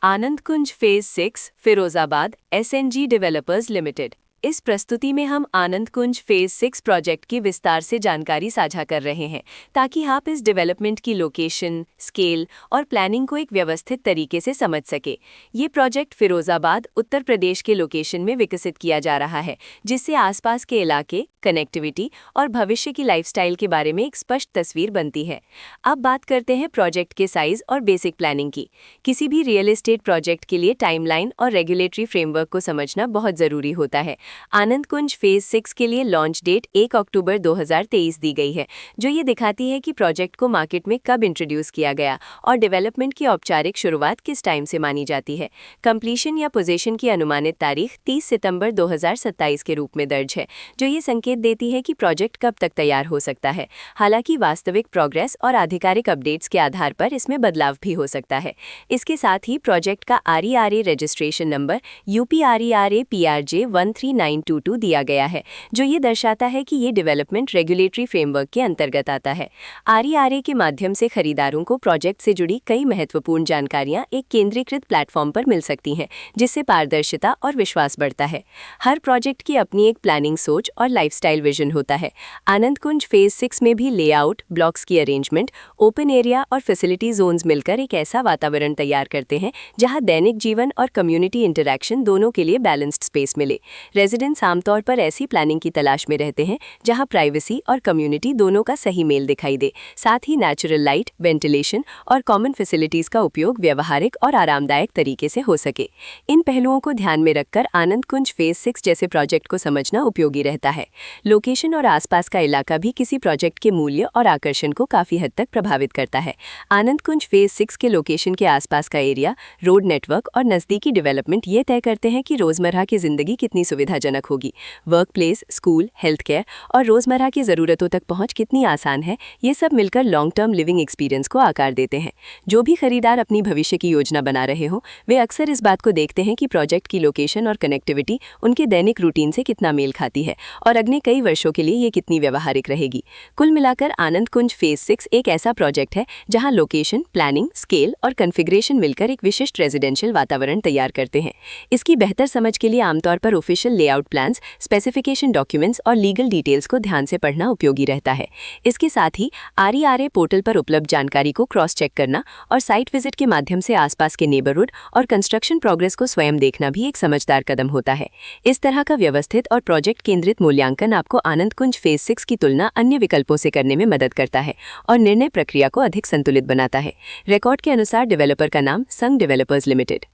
आनंद Kunj phase 6 Firozabad SNG developers limited. इस प्रस्तुति में हम आनंद कुंज फेज 6 प्रोजेक्ट की विस्तार से जानकारी साझा कर रहे हैं ताकि आप इस डेवलपमेंट की लोकेशन, स्केल और प्लानिंग को एक व्यवस्थित तरीके से समझ सके। ये प्रोजेक्ट फिरोजाबाद, उत्तर प्रदेश के लोकेशन में विकसित किया जा रहा है, जिससे आसपास के इलाके, कनेक्टिविटी और भविष्य की लाइफस्टाइल के बारे में एक स्पष्ट तस्वीर बनती है। अब बात करते हैं प्रोजेक्ट के साइज और बेसिक प्लानिंग की। किसी भी रियल एस्टेट प्रोजेक्ट के लिए टाइमलाइन और रेगुलेटरी फ्रेमवर्क को समझना बहुत ज़रूरी होता है। आनंद कुंज फेज 6 के लिए लॉन्च डेट 1 अक्टूबर 2023 दी गई है, जो ये दिखाती है कि प्रोजेक्ट को मार्केट में कब इंट्रोड्यूस किया गया और डेवलपमेंट की औपचारिक शुरुआत किस टाइम से मानी जाती है। कंप्लीशन या पोजीशन की अनुमानित तारीख 30 सितंबर 2027 के रूप में दर्ज है, जो ये संकेत देती है कि प्रोजेक्ट कब तक तैयार हो सकता है। हालांकि वास्तविक प्रोग्रेस और आधिकारिक अपडेट्स के आधार पर इसमें बदलाव भी हो सकता है। इसके साथ ही प्रोजेक्ट का RERA registration number UPRERA PRJ 13922 दिया गया है, जो ये दर्शाता है कि ये डेवलपमेंट रेगुलेटरी फ्रेमवर्क के अंतर्गत आता है। RERA के माध्यम से खरीदारों को प्रोजेक्ट से जुड़ी कई महत्वपूर्ण जानकारियां एक केंद्रीकृत प्लेटफॉर्म पर मिल सकती हैं, जिससे पारदर्शिता और विश्वास बढ़ता है। हर प्रोजेक्ट की अपनी एक प्लानिंग सोच और लाइफस्टाइल विजन होता है। आनंद कुंज फेज 6 में भी लेआउट, ब्लॉक्स की अरेंजमेंट, ओपन एरिया और फैसिलिटी जोन्स मिलकर एक ऐसा वातावरण तैयार करते हैं जहां दैनिक जीवन और कम्युनिटी इंटरैक्शन दोनों के लिए बैलेंस्ड स्पेस मिले। रेजिडेंट्स आमतौर पर ऐसी प्लानिंग की तलाश में रहते हैं जहां प्राइवेसी और कम्युनिटी दोनों का सही मेल दिखाई दे। साथ ही नेचुरल लाइट, वेंटिलेशन और कॉमन फैसिलिटीज का उपयोग व्यवहारिक और आरामदायक तरीके से हो सके। इन पहलुओं को ध्यान में रखकर आनंद कुंज फेज 6 जैसे प्रोजेक्ट को समझना उपयोगी रहता है। लोकेशन और आसपास का इलाका भी किसी प्रोजेक्ट के मूल्य और आकर्षण को काफी हद तक प्रभावित करता है। आनंद कुंज फेज 6 के लोकेशन के आसपास का एरिया, रोड नेटवर्क और नजदीकी डेवलपमेंट ये तय करते हैं कि रोजमर्रा की जिंदगी कितनी सुविधाजनक होगी। Work place, school, health care और रोजमर्रा की जरूरतों तक पहुंच कितनी आसान है, ये सब मिलकर लॉन्ग टर्म लिविंग एक्सपीरियंस को आकार देते हैं। जो भी खरीदार अपनी भविष्य की योजना बना रहे हो, वे अक्सर इस बात को देखते हैं कि प्रोजेक्ट की लोकेशन और कनेक्टिविटी उनके दैनिक रूटीन से कितना मेल खाती है और अगले कई वर्षों के लिए ये कितनी व्यवहारिक रहेगी। कुल मिलाकर आनंद कुंज फेज 6 एक ऐसा प्रोजेक्ट है जहां लोकेशन, प्लानिंग, स्केल और कॉन्फ़िगरेशन मिलकर एक विशिष्ट रेजिडेंशियल वातावरण तैयार करते हैं। इसकी बेहतर समझ के लिए आमतौर पर official layout plans, specification documents और लीगल डिटेल्स को ध्यान से पढ़ना उपयोगी रहता है। इसके साथ ही RERA पोर्टल पर उपलब्ध जानकारी को क्रॉस चेक करना और साइट विजिट के माध्यम से आसपास के नेबरहुड और कंस्ट्रक्शन प्रोग्रेस को स्वयं देखना भी एक समझदार कदम होता है। इस तरह का व्यवस्थित और प्रोजेक्ट केंद्रित मूल्यांकन आपको आनंद कुंज फेज 6 की तुलना अन्य विकल्पों से करने में मदद करता है और निर्णय प्रक्रिया को अधिक संतुलित बनाता है। रिकॉर्ड के अनुसार डेवलपर का नाम संघ डेवलपर्स लिमिटेड।